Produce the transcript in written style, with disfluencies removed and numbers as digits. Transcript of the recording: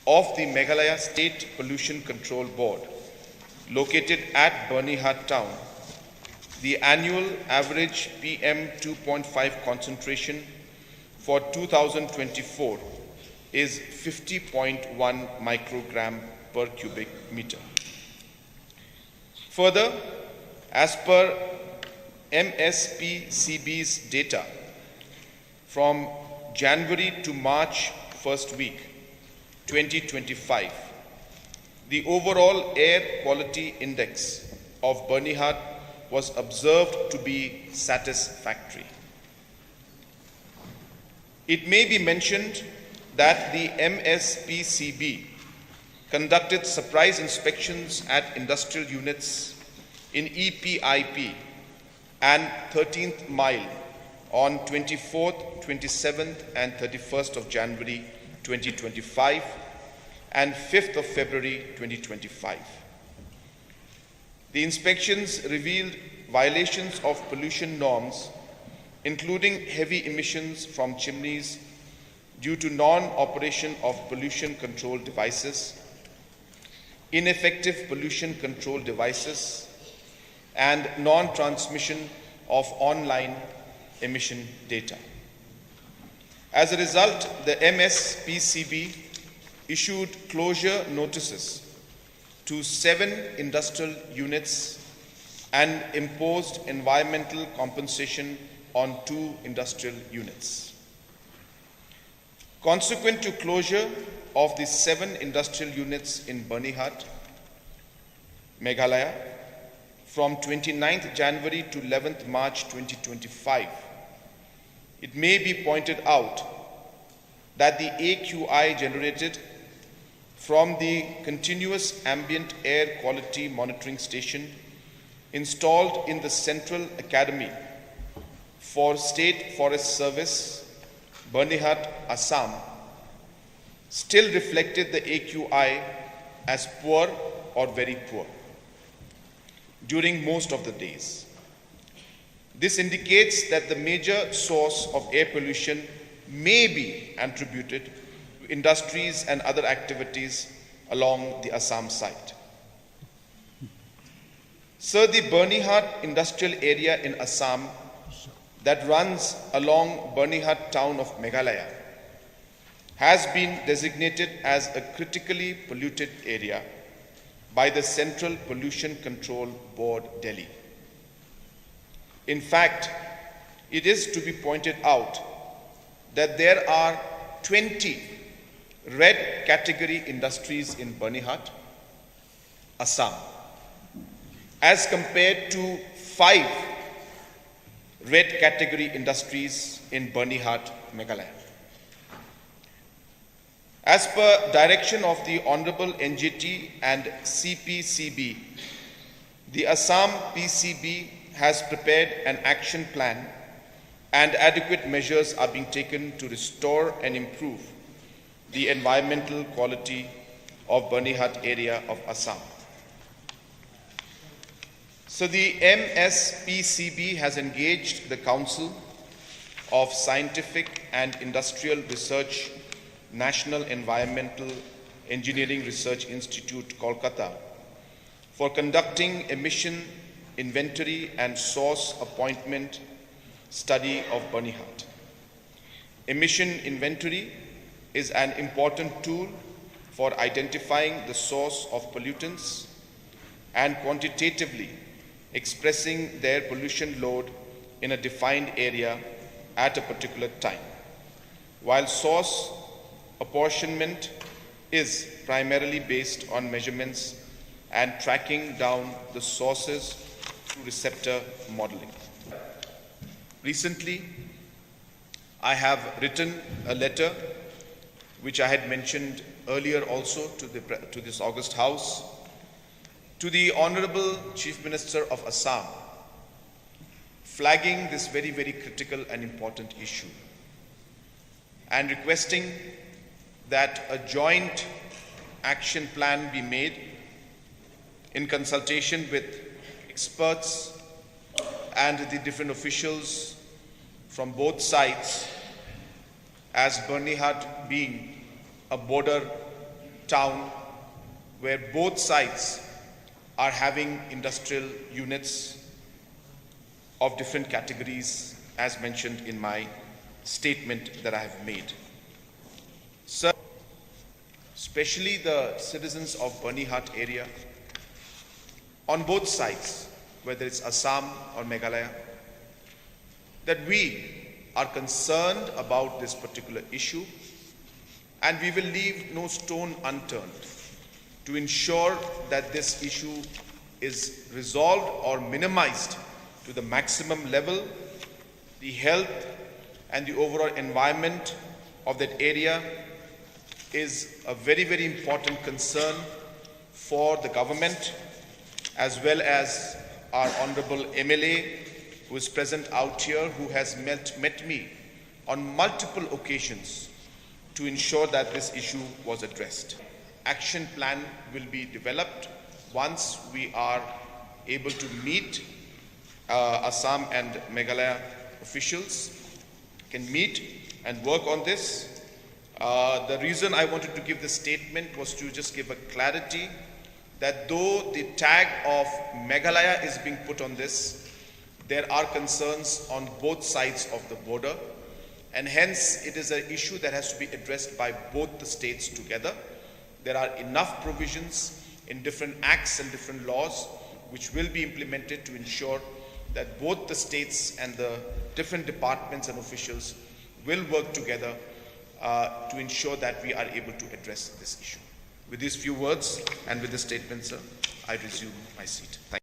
of the Meghalaya State Pollution Control Board, located at Bernihat town, the annual average PM 2.5 concentration for 2024 is 50.1 microgram per cubic meter. Further, as per MSPCB's data, from January to March first week 2025, the overall air quality index of Bernihat was observed to be satisfactory. It may be mentioned that the MSPCB conducted surprise inspections at industrial units in EPIP and 13th mile on 24th, 27th and 31st of January 2025 and 5th of February 2025. The inspections revealed violations of pollution norms, including heavy emissions from chimneys due to non-operation of pollution control devices, ineffective pollution control devices, and non-transmission of online emission data. As a result, the MSPCB issued closure notices to 7 industrial units and imposed environmental compensation on 2 industrial units. Consequent to closure of the 7 industrial units in Bernihat, Meghalaya, from 29th January to 11th March 2025, it may be pointed out that the AQI generated from the continuous ambient air quality monitoring station installed in the Central Academy for State Forest Service, Bernihat, Assam, still reflected the AQI as poor or very poor during most of the days. This indicates that the major source of air pollution may be attributed to industries and other activities along the Assam site. So the Bernihat industrial area in Assam that runs along Bernihat town of Meghalaya has been designated as a critically polluted area by the Central Pollution Control Board, Delhi. In fact, it is to be pointed out that there are 20 red category industries in Bernihat, Assam, as compared to 5 red category industries in Bernihat, Meghalaya. As per direction of the Honorable NGT and CPCB, the Assam PCB has prepared an action plan and adequate measures are being taken to restore and improve the environmental quality of Bernihat area of Assam. So the MSPCB has engaged the Council of Scientific and Industrial Research, National Environmental Engineering Research Institute, Kolkata, for conducting emission inventory and source appointment study of Bernihat. Emission inventory is an important tool for identifying the source of pollutants and quantitatively expressing their pollution load in a defined area at a particular time, while source apportionment is primarily based on measurements and tracking down the sources through receptor modeling. Recently, I have written a letter which I had mentioned earlier also to this August House, to the Honorable Chief Minister of Assam, flagging this very, very critical and important issue and requesting that a joint action plan be made in consultation with experts and the different officials from both sides, as Bernihat being a border town where both sides are having industrial units of different categories, as mentioned in my statement that I have made. Sir, especially the citizens of Banihat area, on both sides, whether it's Assam or Meghalaya, that we are concerned about this particular issue, and we will leave no stone unturned to ensure that this issue is resolved or minimized to the maximum level. The health and the overall environment of that area is a very, very important concern for the government, as well as our Honorable MLA who is present out here, who has met me on multiple occasions to ensure that this issue was addressed. Action plan will be developed once we are able to meet Assam and Meghalaya officials, can meet and work on this. The reason I wanted to give this statement was to just give a clarity that though the tag of Meghalaya is being put on this, there are concerns on both sides of the border, and hence it is an issue that has to be addressed by both the states together. There are enough provisions in different acts and different laws which will be implemented to ensure that both the states and the different departments and officials will work together to ensure that we are able to address this issue. With these few words and with this statement, sir, I resume my seat. Thank you.